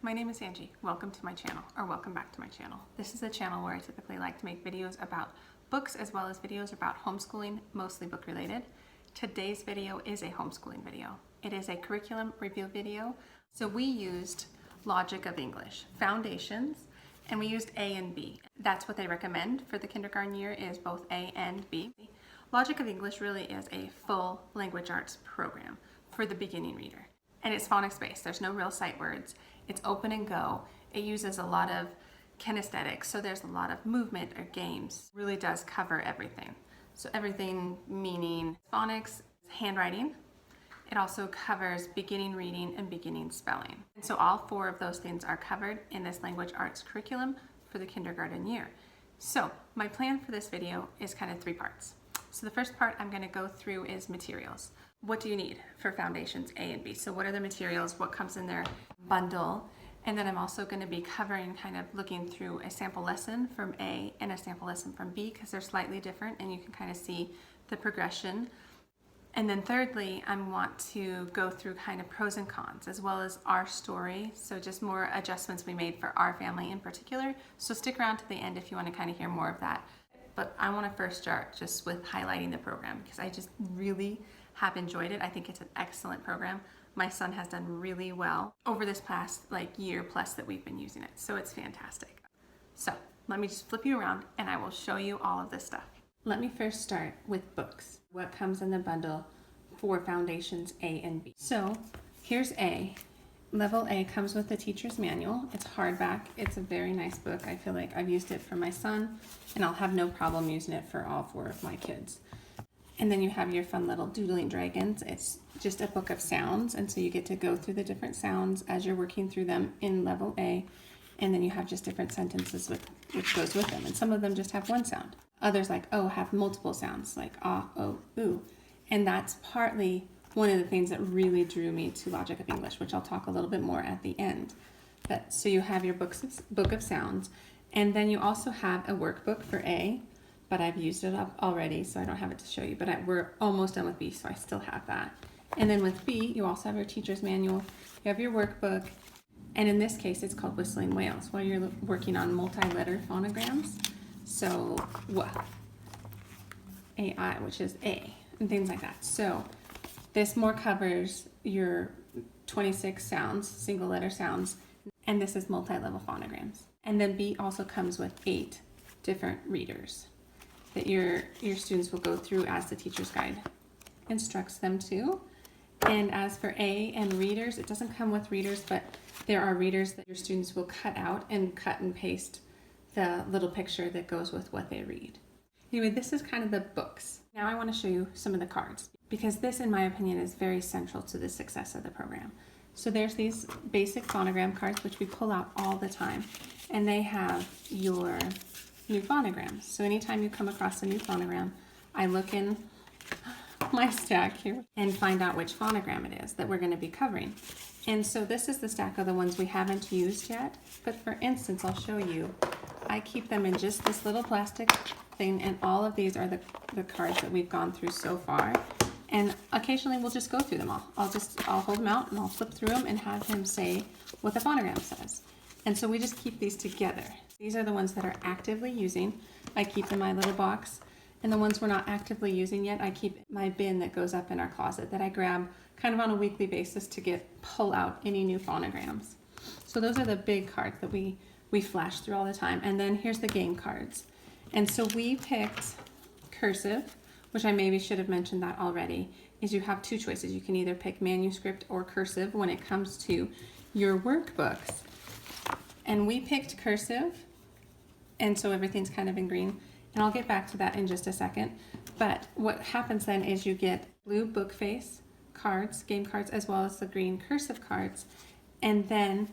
my name is Angie. Welcome to my channel, or welcome back to my channel. This is a channel where I typically like to make videos about books as well as videos about homeschooling, mostly book related. Today's video is a homeschooling video. It is a curriculum review video. So we used Logic of English, Foundations, and we used A and B. That's what they recommend for the kindergarten year, is both A and B. Logic of English really is a full language arts program for the beginning reader. And it's phonics based. There's no real sight words. It's open and go. It uses a lot of kinesthetics, so there's a lot of movement or games. It really does cover everything. So everything meaning phonics, handwriting. It also covers beginning reading and beginning spelling. And so all four of those things are covered in this language arts curriculum for the kindergarten year. So my plan for this video is kind of three parts. So the first part I'm going to go through is materials. What do you need for Foundations A and B? So what are the materials? What comes in their bundle? And then I'm also going to be covering, kind of looking through a sample lesson from A and a sample lesson from B, because they're slightly different and you can kind of see the progression. And then thirdly, I want to go through kind of pros and cons, as well as our story. So just more adjustments we made for our family in particular. So stick around to the end if you want to kind of hear more of that. But I want to first start just with highlighting the program, because I just really have enjoyed it. I think it's an excellent program. My son has done really well over this past year plus that we've been using it. So it's fantastic. So let me just flip you around and I will show you all of this stuff. Let me first start with books. What comes in the bundle for Foundations A and B? So here's A. Level A comes with the teacher's manual. It's hardback. It's a very nice book. I feel like I've used it for my son and I'll have no problem using it for all four of my kids. And then you have your fun little doodling dragons. It's just a book of sounds, and so you get to go through the different sounds as you're working through them in level A, and then you have just different sentences which goes with them, and some of them just have one sound. Others, like oh, have multiple sounds, like ah, oh, ooh, and that's partly one of the things that really drew me to Logic of English, which I'll talk a little bit more at the end. But so you have your book of sounds, and then you also have a workbook for A, but I've used it up already, so I don't have it to show you, but we're almost done with B, so I still have that. And then with B, you also have your teacher's manual, you have your workbook, and in this case, it's called Whistling Whales, while you're working on multi-letter phonograms. So, AI, which is A, and things like that. So, this more covers your 26 sounds, single letter sounds, and this is multi-level phonograms. And then B also comes with 8 different readers that your students will go through as the teacher's guide instructs them to. And as for A and readers, it doesn't come with readers, but there are readers that your students will cut out and cut and paste the little picture that goes with what they read. Anyway, this is kind of the books. Now I want to show you some of the cards, because this, in my opinion, is very central to the success of the program. So there's these basic phonogram cards, which we pull out all the time, and they have your new phonograms. So anytime you come across a new phonogram, I look in my stack here and find out which phonogram it is that we're going to be covering. And so this is the stack of the ones we haven't used yet, but for instance, I'll show you. I keep them in just this little plastic thing, and all of these are the cards that we've gone through so far. And occasionally we'll just go through them all. I'll hold them out and I'll flip through them and have him say what the phonogram says. And so we just keep these together. These are the ones that are actively using. I keep in my little box. And the ones we're not actively using yet, I keep in my bin that goes up in our closet that I grab kind of on a weekly basis to pull out any new phonograms. So those are the big cards that we flash through all the time. And then here's the game cards. And so we picked cursive, which I maybe should have mentioned that already, is you have two choices. You can either pick manuscript or cursive when it comes to your workbooks. And we picked cursive, and so everything's kind of in green. And I'll get back to that in just a second. But what happens then is you get blue book face cards, game cards, as well as the green cursive cards. And then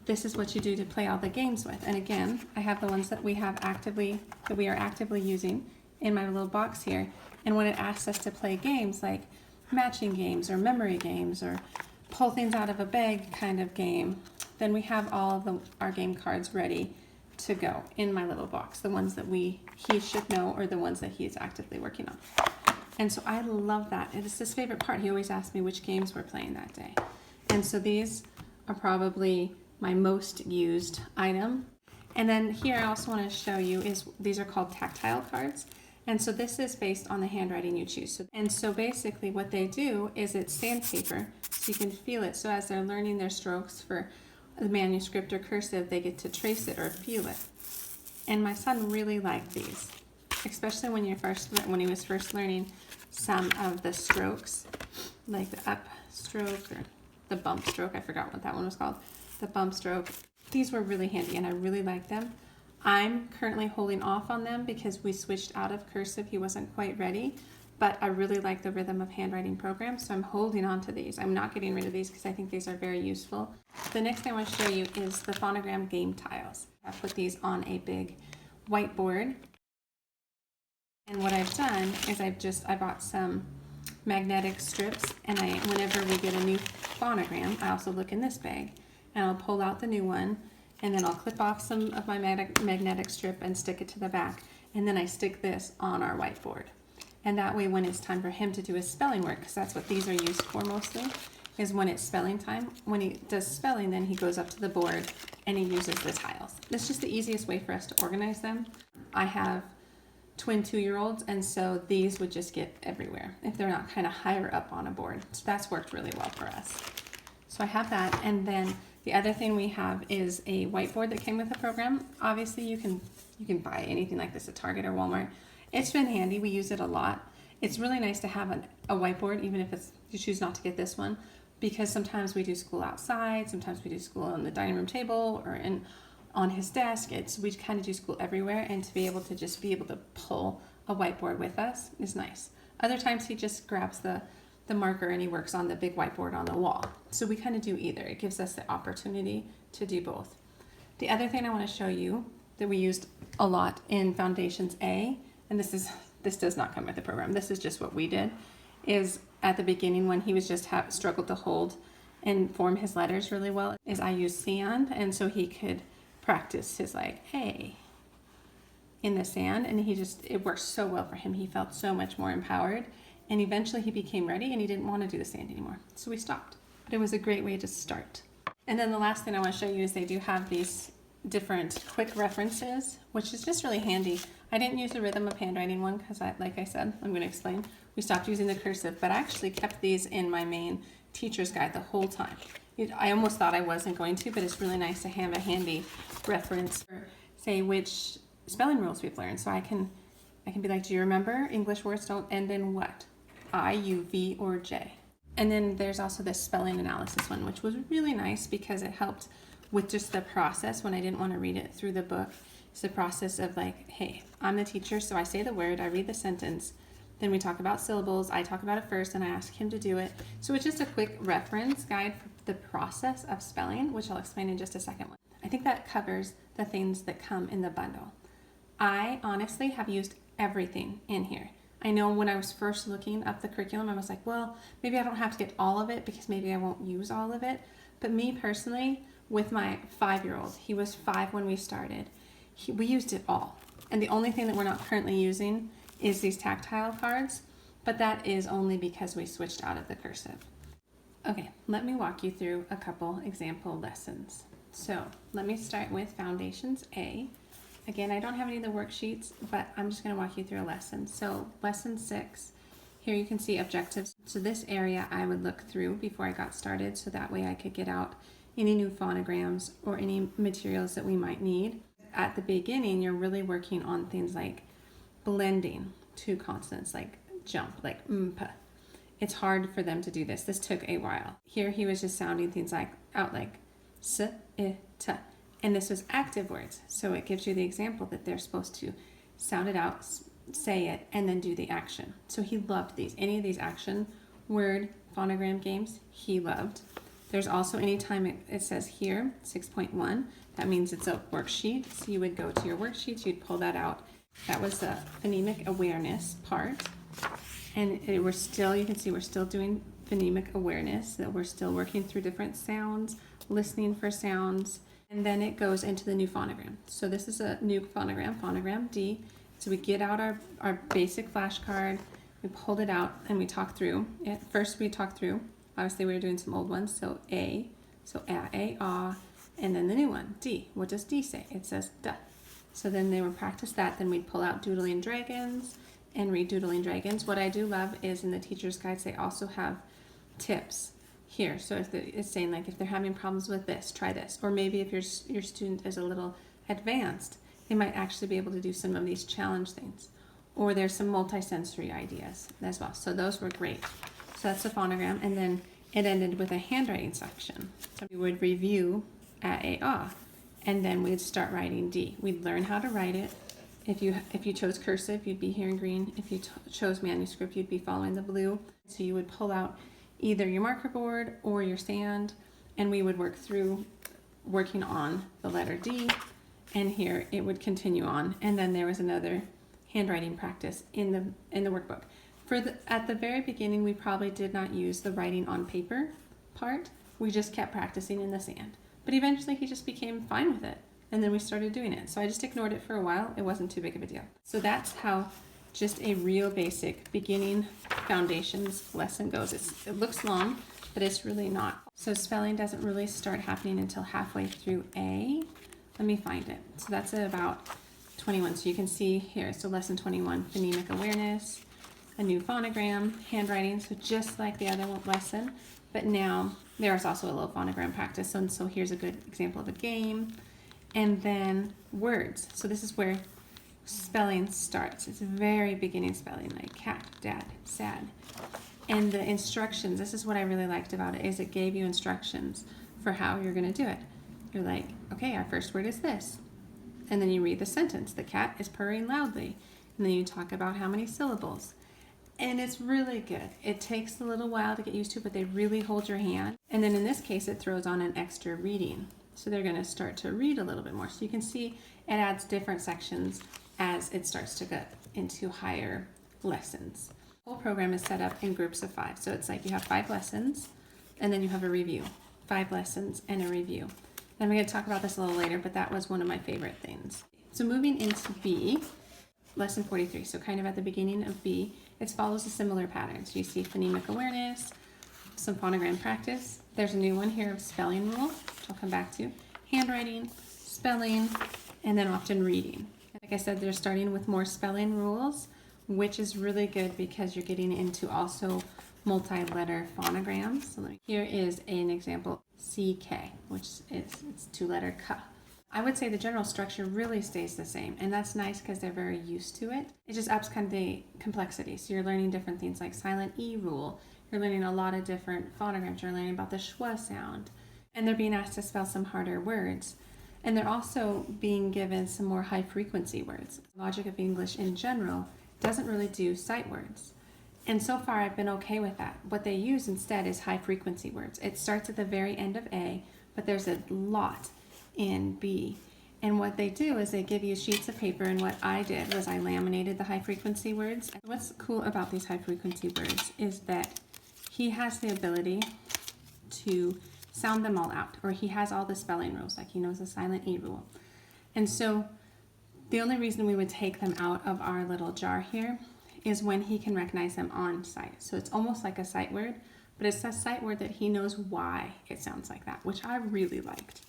this is what you do to play all the games with. And again, I have the ones that we are actively using in my little box here. And when it asks us to play games like matching games or memory games or pull things out of a bag kind of game, then we have all of our game cards ready to go in my little box, the ones that he should know or the ones that he is actively working on. And so I love that. It's his favorite part. He always asks me which games we're playing that day. And so these are probably my most used item. And then here I also want to show you is these are called tactile cards. And so this is based on the handwriting you choose. And so basically what they do is it's sandpaper, so you can feel it. So as they're learning their strokes for the manuscript or cursive, they get to trace it or feel it. And my son really liked these, especially when he was first learning some of the strokes, like the up stroke or the bump stroke. I forgot what that one was called. The bump stroke. These were really handy and I really like them. I'm currently holding off on them because we switched out of cursive. He wasn't quite ready, but I really like the rhythm of handwriting program, so I'm holding on to these. I'm not getting rid of these because I think these are very useful. The next thing I want to show you is the phonogram game tiles. I put these on a big whiteboard, and what I've done is I bought some magnetic strips, and whenever we get a new phonogram, I also look in this bag, and I'll pull out the new one, and then I'll clip off some of my magnetic strip and stick it to the back, and then I stick this on our whiteboard. And that way when it's time for him to do his spelling work, because that's what these are used for mostly, is when it's spelling time. When he does spelling, then he goes up to the board and he uses the tiles. That's just the easiest way for us to organize them. I have twin 2-year-olds, and so these would just get everywhere if they're not kind of higher up on a board. So that's worked really well for us. So I have that, and then the other thing we have is a whiteboard that came with the program. Obviously you can buy anything like this at Target or Walmart. It's been handy, we use it a lot. It's really nice to have a whiteboard, even if you choose not to get this one, because sometimes we do school outside, sometimes we do school on the dining room table or on his desk. We kind of do school everywhere, and to be able to pull a whiteboard with us is nice. Other times he just grabs the marker and he works on the big whiteboard on the wall. So we kind of do either. It gives us the opportunity to do both. The other thing I want to show you that we used a lot in Foundations A, and this does not come with the program, this is just what we did, is at the beginning when he was just struggled to hold and form his letters really well, is I used sand, and so he could practice his like A in the sand, and it worked so well for him. He felt so much more empowered, and eventually he became ready and he didn't want to do the sand anymore, so we stopped. But it was a great way to start. And then the last thing I want to show you is they do have these different quick references, which is just really handy. I didn't use the rhythm of handwriting one because, like I said, I'm going to explain, we stopped using the cursive, but I actually kept these in my main teacher's guide the whole time. I almost thought I wasn't going to, but it's really nice to have a handy reference for, say, which spelling rules we've learned. So I can be like, do you remember English words don't end in what? I, U, V, or J. And then there's also this spelling analysis one, which was really nice because it helped with just the process when I didn't want to read it through the book. It's the process of like, hey, I'm the teacher, so I say the word, I read the sentence, then we talk about syllables, I talk about it first, and I ask him to do it. So it's just a quick reference guide for the process of spelling, which I'll explain in just a second. I think that covers the things that come in the bundle. I honestly have used everything in here. I know when I was first looking up the curriculum, I was like, well, maybe I don't have to get all of it because maybe I won't use all of it. But me personally, with my 5-year-old, he was 5 when we started, we used it all. And the only thing that we're not currently using is these tactile cards, but that is only because we switched out of the cursive. Okay, let me walk you through a couple example lessons. So let me start with Foundations A. Again, I don't have any of the worksheets, but I'm just going to walk you through a lesson. So lesson 6, here you can see objectives. So this area I would look through before I got started, so that way I could get out any new phonograms or any materials that we might need. At the beginning, you're really working on things like blending two consonants, like jump, like mp. It's hard for them to do this. This took a while. Here he was just sounding things out like s, I, t. And this was active words, so it gives you the example that they're supposed to sound it out, say it, and then do the action. So he loved these. Any of these action word phonogram games, he loved. There's also anytime it says here, 6.1, that means it's a worksheet. So you would go to your worksheets, you'd pull that out. That was the phonemic awareness part. And you can see we're still doing phonemic awareness, that we're still working through different sounds, listening for sounds. And then it goes into the new phonogram. So this is a new phonogram, phonogram D. So we get out our basic flashcard, we pulled it out, and we talk through. First we talk through, obviously we were doing some old ones, so A, so A, ah, And then the new one, D. What does D say? It says duh. So then they would practice that. Then we'd pull out Doodling Dragons and read Doodling Dragons. What I do love is in the teacher's guides, they also have tips here. So if it's saying like, if they're having problems with this, try this. Or maybe if your student is a little advanced, they might actually be able to do some of these challenge things. Or there's some multisensory ideas as well. So those were great. So that's the phonogram. And then it ended with a handwriting section. So we would review at A, ah, and then we'd start writing D. We'd learn how to write it. If you chose cursive, you'd be here in green. If you chose manuscript, you'd be following the blue. So you would pull out either your marker board or your sand, and we would work through working on the letter D, and here it would continue on. And then there was another handwriting practice in the workbook. At the very beginning, we probably did not use the writing on paper part. We just kept practicing in the sand. But eventually he just became fine with it. And then we started doing it. So I just ignored it for a while. It wasn't too big of a deal. So that's how just a real basic beginning foundations lesson goes. It looks long, but it's really not. So spelling doesn't really start happening until halfway through A. Let me find it. So that's about 21. So you can see here, so lesson 21, phonemic awareness, a new phonogram, handwriting. So just like the other lesson, but now there's also a little phonogram practice. So here's a good example of a game. And then words. So this is where spelling starts. It's very beginning spelling, like cat, dad, sad. And the instructions, this is what I really liked about it, is it gave you instructions for how you're going to do it. You're like, okay, our first word is this. And then you read the sentence. The cat is purring loudly. And then you talk about how many syllables. And it's really good. It takes a little while to get used to, but they really hold your hand. And then in this case, it throws on an extra reading. So they're going to start to read a little bit more. So you can see it adds different sections as it starts to get into higher lessons. The whole program is set up in groups of 5. So it's like you have 5 lessons, and then you have a review. 5 lessons and a review. And I'm going to talk about this a little later, but that was one of my favorite things. So moving into B, lesson 43. So kind of at the beginning of B, it follows a similar pattern. So you see phonemic awareness, some phonogram practice. There's a new one here of spelling rule, which I'll come back to. Handwriting, spelling, and then often reading. Like I said, they're starting with more spelling rules, which is really good because you're getting into also multi-letter phonograms. So here is an example, CK, which is it's 2-letter K. I would say the general structure really stays the same, and that's nice because they're very used to it. It just ups kind of the complexity. So you're learning different things like silent E rule. You're learning a lot of different phonograms. You're learning about the schwa sound. And they're being asked to spell some harder words. And they're also being given some more high frequency words. Logic of English in general doesn't really do sight words. And so far I've been okay with that. What they use instead is high frequency words. It starts at the very end of A, but there's a lot in B. And what they do is they give you sheets of paper, and what I did was I laminated the high frequency words. What's cool about these high frequency words is that he has the ability to sound them all out, or he has all the spelling rules, like he knows the silent E rule. And so the only reason we would take them out of our little jar here is when he can recognize them on sight. So it's almost like a sight word, but it's a sight word that he knows why it sounds like that, which I really liked.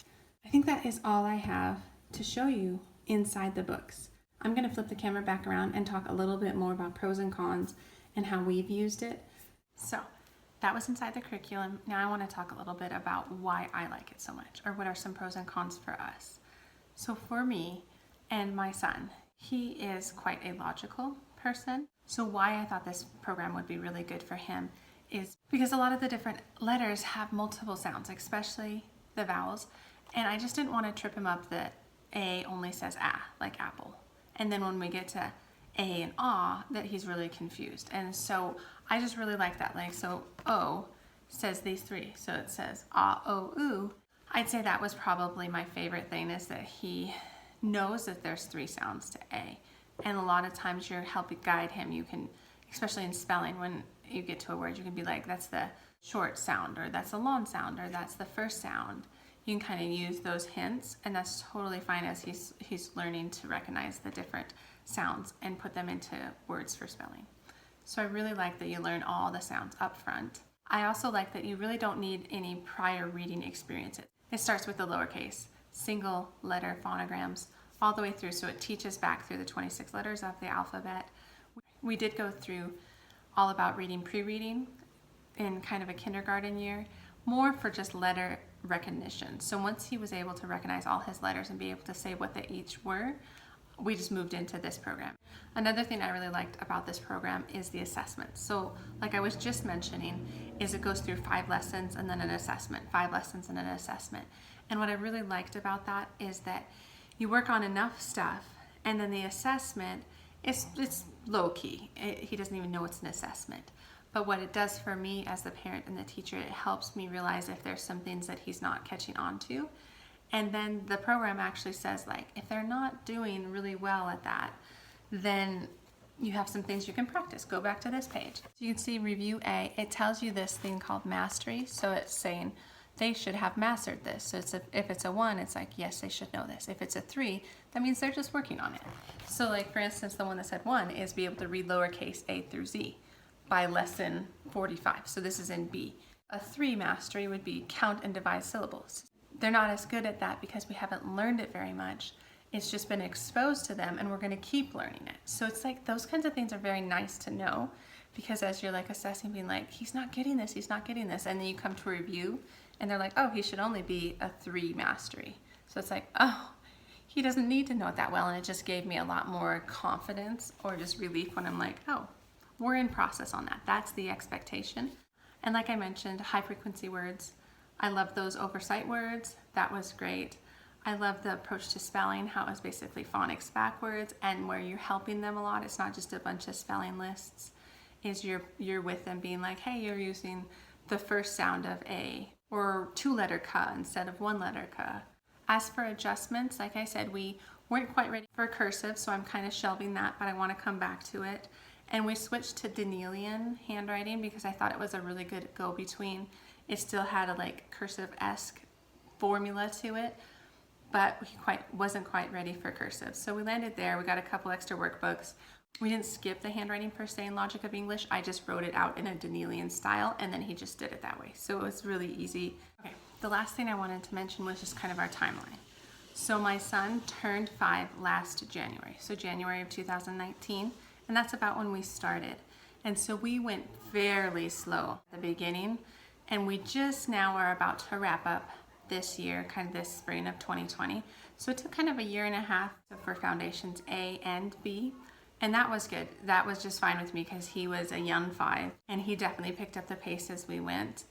I think that is all I have to show you inside the books. I'm going to flip the camera back around and talk a little bit more about pros and cons and how we've used it. So that was inside the curriculum. Now I want to talk a little bit about why I like it so much, or what are some pros and cons for us. So for me and my son, he is quite a logical person. So why I thought this program would be really good for him is because a lot of the different letters have multiple sounds, especially the vowels. And I just didn't want to trip him up that A only says ah, like apple. And then when we get to A and ah, that he's really confused. And so I just really like that. Like, so O says these 3. So it says ah, oh, ooh. I'd say that was probably my favorite thing, is that he knows that there's 3 sounds to A. And a lot of times you're helping guide him. You can, especially in spelling, when you get to a word, you can be like, that's the short sound, or that's the long sound, or that's the first sound. You can kind of use those hints, and that's totally fine as he's learning to recognize the different sounds and put them into words for spelling. So I really like that you learn all the sounds up front. I also like that you really don't need any prior reading experience. It starts with the lowercase, single letter phonograms, all the way through. So it teaches back through the 26 letters of the alphabet. We did go through all about reading pre-reading in kind of a kindergarten year, more for just letter recognition. So once he was able to recognize all his letters and be able to say what they each were, we just moved into this program. Another thing I really liked about this program is the assessment. So like I was just mentioning, is it goes through 5 lessons and then an assessment, 5 lessons and an assessment. And what I really liked about that is that you work on enough stuff, and then the assessment it's low key. He doesn't even know it's an assessment. But what it does for me as the parent and the teacher, it helps me realize if there's some things that he's not catching on to. And then the program actually says, like, if they're not doing really well at that, then you have some things you can practice. Go back to this page. So you can see review A, it tells you this thing called mastery. So it's saying they should have mastered this. So if it's a 1, it's like, yes, they should know this. If it's a 3, that means they're just working on it. So like, for instance, the one that said 1 is be able to read lowercase a through z by lesson 45. So this is in B. A 3 mastery would be count and divide syllables. They're not as good at that because we haven't learned it very much. It's just been exposed to them, and we're going to keep learning it. So it's like those kinds of things are very nice to know, because as you're like assessing, being like, he's not getting this, he's not getting this. And then you come to review and they're like, oh, he should only be a 3 mastery. So it's like, oh, he doesn't need to know it that well. And it just gave me a lot more confidence or just relief when I'm like, oh, we're in process on that. That's the expectation. And like I mentioned, high frequency words. I love those oversight words. That was great. I love the approach to spelling, how it was basically phonics backwards, and where you're helping them a lot. It's not just a bunch of spelling lists. Is you're with them being like, hey, you're using the first sound of A, or 2-letter K instead of 1-letter K. As for adjustments, like I said, we weren't quite ready for cursive, so I'm kind of shelving that, but I want to come back to it. And we switched to Danielian handwriting because I thought it was a really good go-between. It still had a like cursive-esque formula to it, but we wasn't quite ready for cursive. So we landed there. We got a couple extra workbooks. We didn't skip the handwriting per se in Logic of English. I just wrote it out in a Danielian style, and then he just did it that way. So it was really easy. Okay, the last thing I wanted to mention was just kind of our timeline. So my son turned 5 last January, so January of 2019, and that's about when we started. And so we went fairly slow at the beginning, and we just now are about to wrap up this year, kind of this spring of 2020. So it took kind of a year and a half for foundations A and B. And that was good. That was just fine with me because he was a young 5 and he definitely picked up the pace as we went.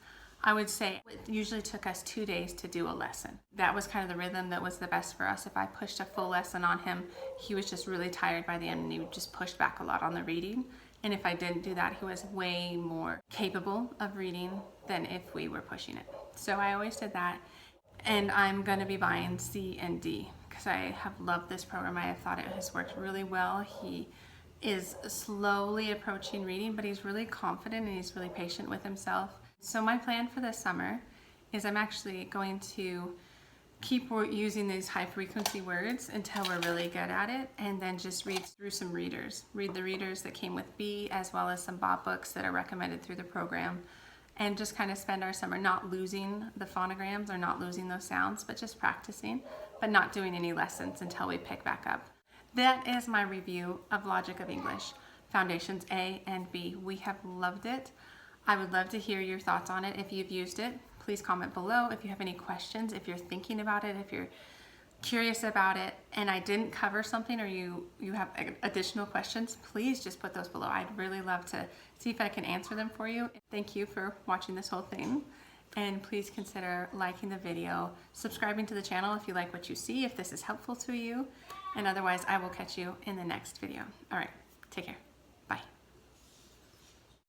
I would say it usually took us 2 days to do a lesson. That was kind of the rhythm that was the best for us. If I pushed a full lesson on him, he was just really tired by the end and he just pushed back a lot on the reading. And if I didn't do that, he was way more capable of reading than if we were pushing it. So I always did that. And I'm going to be buying C and D because I have loved this program. I have thought it has worked really well. He is slowly approaching reading, but he's really confident and he's really patient with himself. So my plan for this summer is I'm actually going to keep using these high frequency words until we're really good at it, and then just read through some readers. Read the readers that came with B, as well as some Bob books that are recommended through the program, and just kind of spend our summer not losing the phonograms or not losing those sounds, but just practicing, but not doing any lessons until we pick back up. That is my review of Logic of English, Foundations A and B. We have loved it. I would love to hear your thoughts on it if you've used it. Please comment below if you have any questions, if you're thinking about it, if you're curious about it and I didn't cover something or you have additional questions, please just put those below. I'd really love to see if I can answer them for you. Thank you for watching this whole thing, and please consider liking the video, subscribing to the channel if you like what you see, if this is helpful to you, and otherwise I will catch you in the next video. All right, take care.